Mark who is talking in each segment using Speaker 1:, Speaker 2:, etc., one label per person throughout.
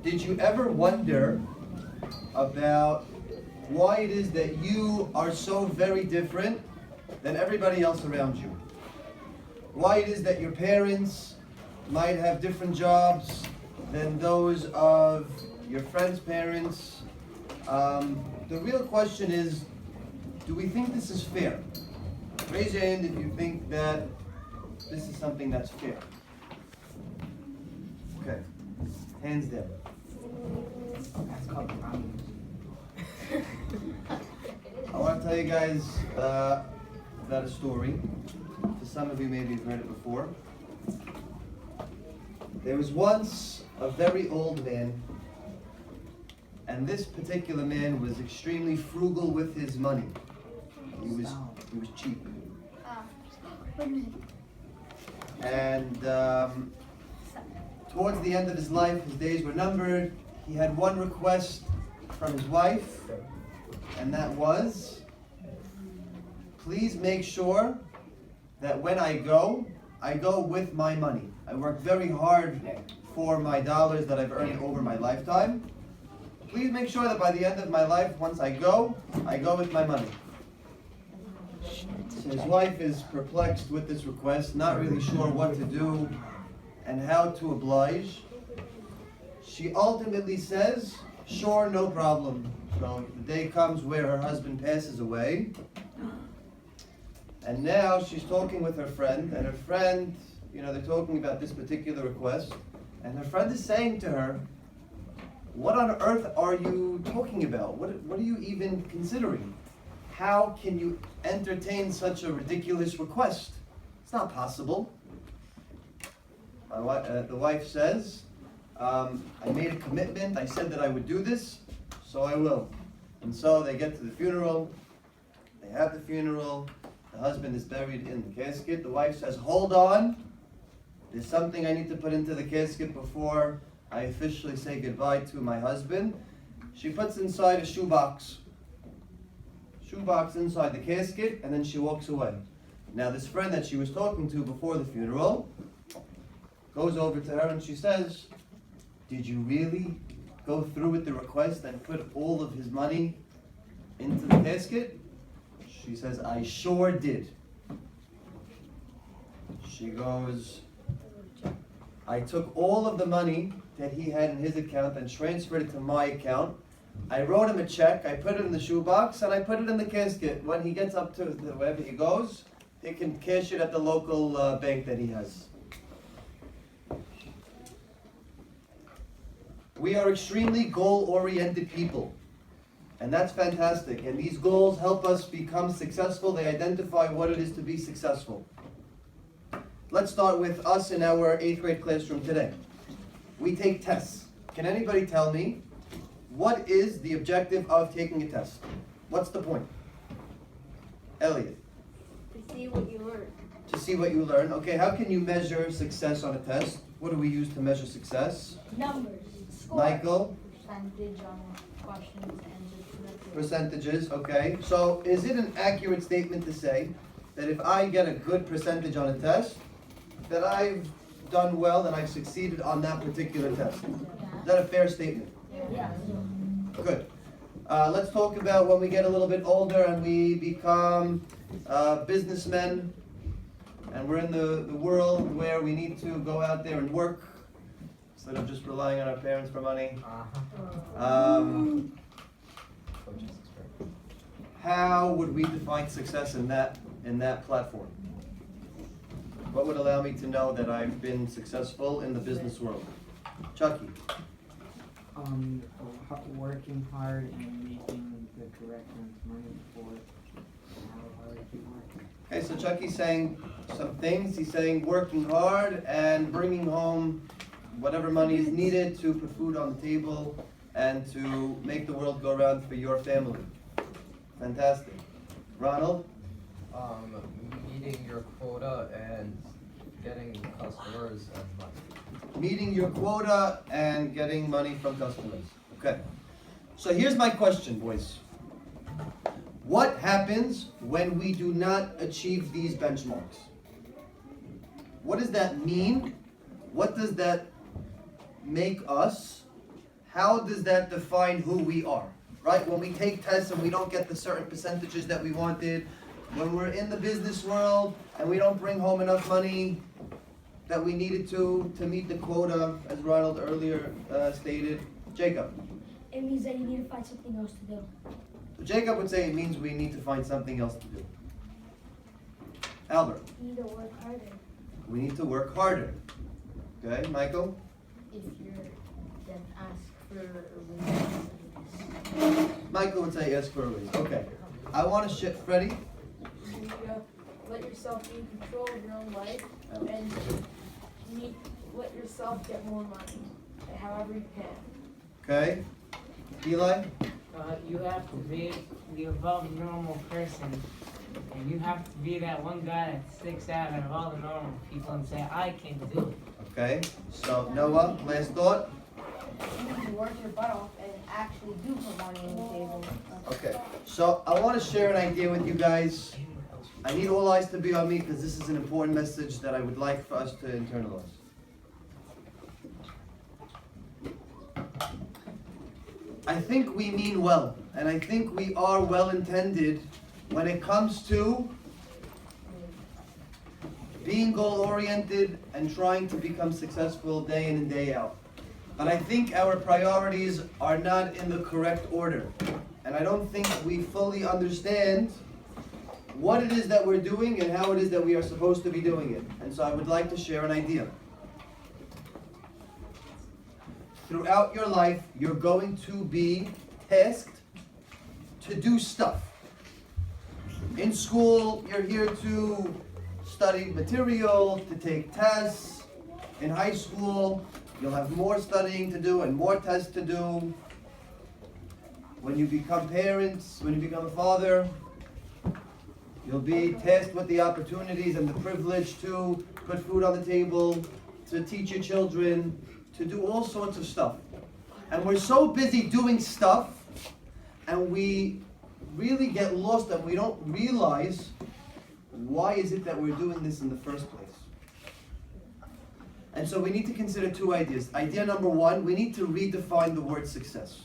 Speaker 1: Did you ever wonder about why it is that you are so very different than everybody else around you? Why it is that your parents might have different jobs than those of your friends' parents? The real question is, do we think this is fair? Raise your hand if you think that this is something that's fair. Okay, hands down.
Speaker 2: That's called problems.
Speaker 1: I want to tell you guys about a story. For some of you, maybe you've heard it before. There was once a very old man, and this particular man was extremely frugal with his money. He was cheap. And towards the end of his life, his days were numbered. He had one request from his wife, and that was, please make sure that when I go with my money. I work very hard for my dollars that I've earned over my lifetime. Please make sure that by the end of my life, once I go with my money. So his wife is perplexed with this request, not really sure what to do and how to oblige. She ultimately says, sure, no problem. So the day comes where her husband passes away. And now she's talking with her friend, and her friend, they're talking about this particular request. And her friend is saying to her, what on earth are you talking about? What are you even considering? How can you entertain such a ridiculous request? It's not possible. The wife says, I made a commitment. I said that I would do this, so I will. And so they get to the funeral. They have the funeral. The husband is buried in the casket. The wife says, hold on. There's something I need to put into the casket before I officially say goodbye to my husband. She puts inside a shoebox. Shoebox inside the casket, and then she walks away. Now this friend that she was talking to before the funeral goes over to her and she says, did you really go through with the request and put all of his money into the casket? She says, I sure did. She goes, I took all of the money that he had in his account and transferred it to my account. I wrote him a check, I put it in the shoebox, and I put it in the casket. When he gets up to wherever he goes, he can cash it at the local bank that he has. We are extremely goal-oriented people. And that's fantastic. And these goals help us become successful. They identify what it is to be successful. Let's start with us in our 8th grade classroom today. We take tests. Can anybody tell me, what is the objective of taking a test? What's the point? Elliot.
Speaker 3: To see what you learn.
Speaker 1: To see what you learn. Okay, how can you measure success on a test? What do we use to measure success?
Speaker 3: Numbers. Score.
Speaker 1: Michael?
Speaker 3: Percentage on questions, answers.
Speaker 1: Percentages, okay. So is it an accurate statement to say that if I get a good percentage on a test, that I've done well and I've succeeded on that particular test? Is that a fair statement?
Speaker 3: Yeah.
Speaker 1: Good. Let's talk about when we get a little bit older and we become businessmen and we're in the world where we need to go out there and work instead of just relying on our parents for money. How would we define success in that platform? What would allow me to know that I've been successful in the business world? Chucky.
Speaker 2: Working hard and making the correct amount of money for how hard you work.
Speaker 1: Okay, so Chucky's saying some things. He's saying working hard and bringing home whatever money is needed to put food on the table and to make the world go around for your family. Fantastic. Ronald?
Speaker 4: Meeting your quota and getting customers and money.
Speaker 1: Meeting your quota and getting money from customers. Okay. So here's my question, boys. What happens when we do not achieve these benchmarks? What does that mean? What does that make us? how does that define who we are? Right? When we take tests and we don't get the certain percentages that we wanted, when we're in the business world and we don't bring home enough money that we needed to meet the quota, as Ronald earlier stated. Jacob.
Speaker 5: It means that you need to find something else to do.
Speaker 1: So Jacob would say it means we need to find something else to do. Albert.
Speaker 3: You need to work harder.
Speaker 1: We need to work harder. Okay, Michael?
Speaker 3: If you're, then ask for a raise.
Speaker 1: Michael would say ask for a raise. Okay. I want to shit Freddie.
Speaker 6: You need to let yourself be in control of your own life, and you need to let yourself get more money, however you can.
Speaker 1: Okay. Eli?
Speaker 2: You have to be the above normal person. And you have to be that one guy that sticks out of all the normal people and say, I can do it.
Speaker 1: Okay. So Noah, last thought?
Speaker 3: You need to work your butt off and actually do put money on the table.
Speaker 1: Okay. So I want to share an idea with you guys. I need all eyes to be on me because this is an important message that I would like for us to internalize. I think we mean well, and I think we are well intended when it comes to being goal-oriented and trying to become successful day in and day out. But I think our priorities are not in the correct order. And I don't think we fully understand what it is that we're doing and how it is that we are supposed to be doing it. And so I would like to share an idea. Throughout your life, you're going to be tasked to do stuff. In school, you're here to study material, to take tests. In high school, you'll have more studying to do and more tests to do. When you become parents, when you become a father, you'll be tasked with the opportunities and the privilege to put food on the table, to teach your children, to do all sorts of stuff. And we're so busy doing stuff, and we really get lost and we don't realize why is it that we're doing this in the first place. And so we need to consider two ideas. Idea number one, we need to redefine the word success.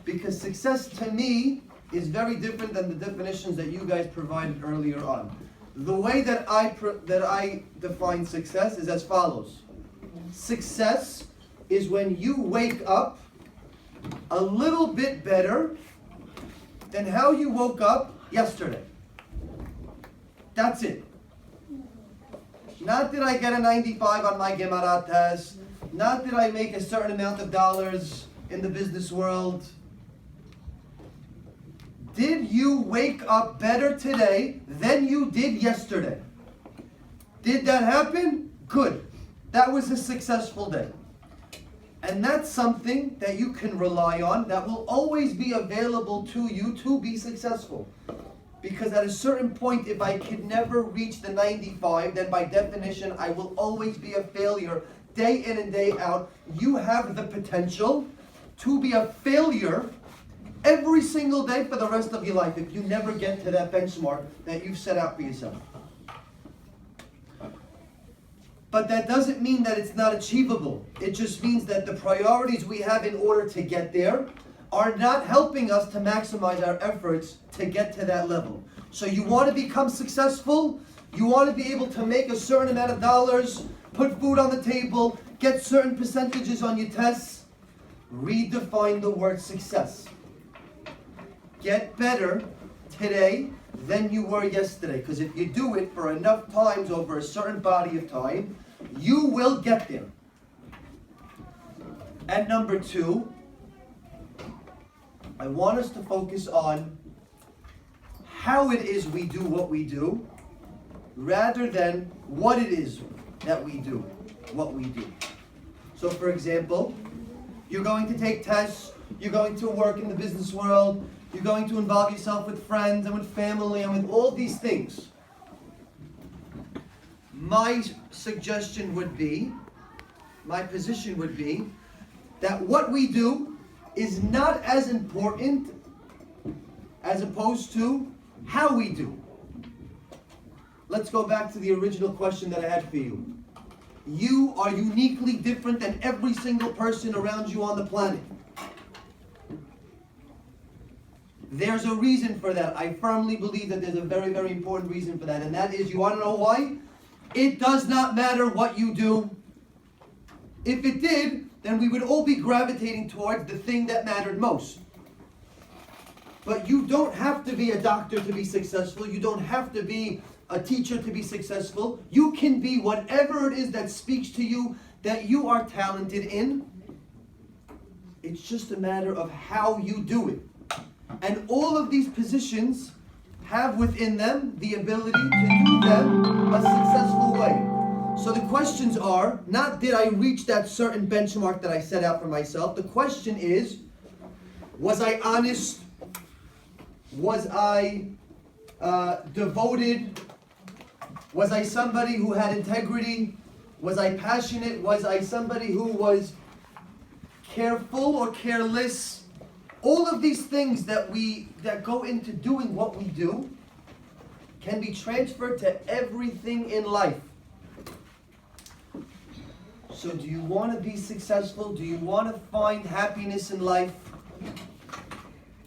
Speaker 1: Because success to me is very different than the definitions that you guys provided earlier on. The way that I define success is as follows. Success is when you wake up a little bit better than how you woke up yesterday. That's it. Not that I get a 95 on my Gemara test. Not that I make a certain amount of dollars in the business world. Did you wake up better today than you did yesterday? Did that happen? Good. That was a successful day. And that's something that you can rely on, that will always be available to you to be successful. Because at a certain point, if I could never reach the 95, then by definition, I will always be a failure day in and day out. You have the potential to be a failure every single day for the rest of your life if you never get to that benchmark that you've set out for yourself. But that doesn't mean that it's not achievable. It just means that the priorities we have in order to get there are not helping us to maximize our efforts to get to that level. So you want to become successful, you want to be able to make a certain amount of dollars, put food on the table, get certain percentages on your tests. Redefine the word success. Get better today than you were yesterday. Because if you do it for enough times over a certain body of time, you will get there. And number two, I want us to focus on how it is we do what we do, rather than what it is that we do what we do. So for example, you're going to take tests, you're going to work in the business world, you're going to involve yourself with friends and with family and with all these things. My suggestion would be, my position would be, that what we do is not as important as opposed to how we do. Let's go back to the original question that I had for you. You are uniquely different than every single person around you on the planet. There's a reason for that. I firmly believe that there's a very, very important reason for that. And that is, you want to know why? It does not matter what you do. If it did, then we would all be gravitating towards the thing that mattered most. But you don't have to be a doctor to be successful. You don't have to be a teacher to be successful. You can be whatever it is that speaks to you, that you are talented in. It's just a matter of how you do it. And all of these positions have within them the ability to do them a successful way. So the questions are, not did I reach that certain benchmark that I set out for myself. The question is, was I honest? Was I devoted? Was I somebody who had integrity? Was I passionate? Was I somebody who was careful or careless? All of these things that go into doing what we do can be transferred to everything in life. So do you want to be successful? Do you want to find happiness in life?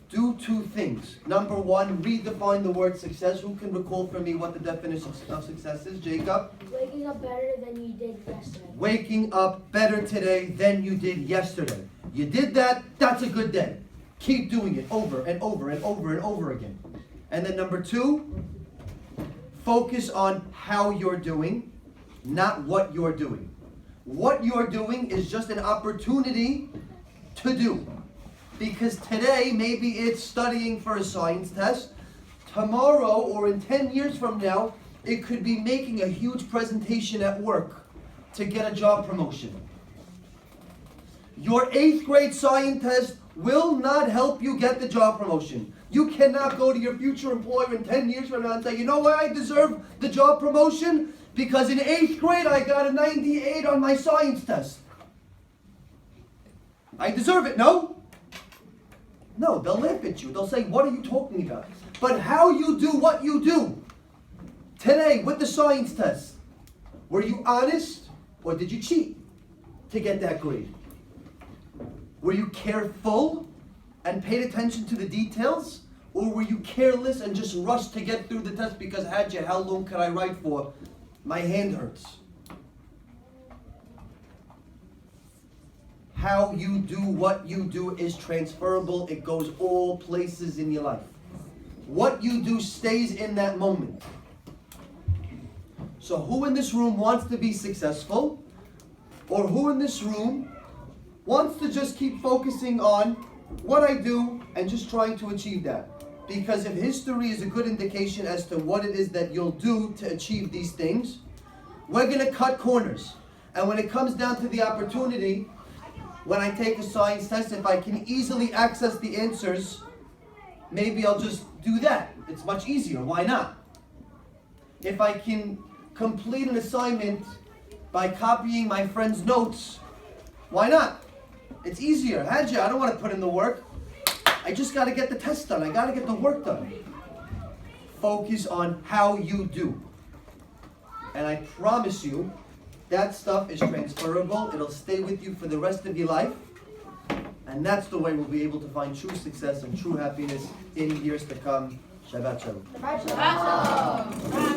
Speaker 1: Do two things. Number one, redefine the word success. Who can recall for me what the definition of success is? Jacob?
Speaker 5: Waking up better than you did yesterday.
Speaker 1: Waking up better today than you did yesterday. You did that, that's a good day. Keep doing it over and over and over and over again. And then number two, focus on how you're doing, not what you're doing. What you're doing is just an opportunity to do. Because today, maybe it's studying for a science test. Tomorrow, or in 10 years from now, it could be making a huge presentation at work to get a job promotion. Your 8th grade science test will not help you get the job promotion. You cannot go to your future employer in 10 years from now and say, you know why I deserve the job promotion? Because in 8th grade I got a 98 on my science test. I deserve it, no? No, they'll laugh at you. They'll say, what are you talking about? But how you do what you do today with the science test, were you honest or did you cheat to get that grade? Were you careful and paid attention to the details? Or were you careless and just rushed to get through the test because how long could I write for? My hand hurts. How you do what you do is transferable. It goes all places in your life. What you do stays in that moment. So who in this room wants to be successful? Or who in this room wants to just keep focusing on what I do and just trying to achieve that? Because if history is a good indication as to what it is that you'll do to achieve these things, we're going to cut corners. And when it comes down to the opportunity, when I take a science test, if I can easily access the answers, maybe I'll just do that. It's much easier. Why not? If I can complete an assignment by copying my friend's notes, why not? It's easier. I don't want to put in the work. I just got to get the test done. I got to get the work done. Focus on how you do. And I promise you, that stuff is transferable. It'll stay with you for the rest of your life. And that's the way we'll be able to find true success and true happiness in years to come. Shabbat Shalom.
Speaker 3: Shabbat Shalom.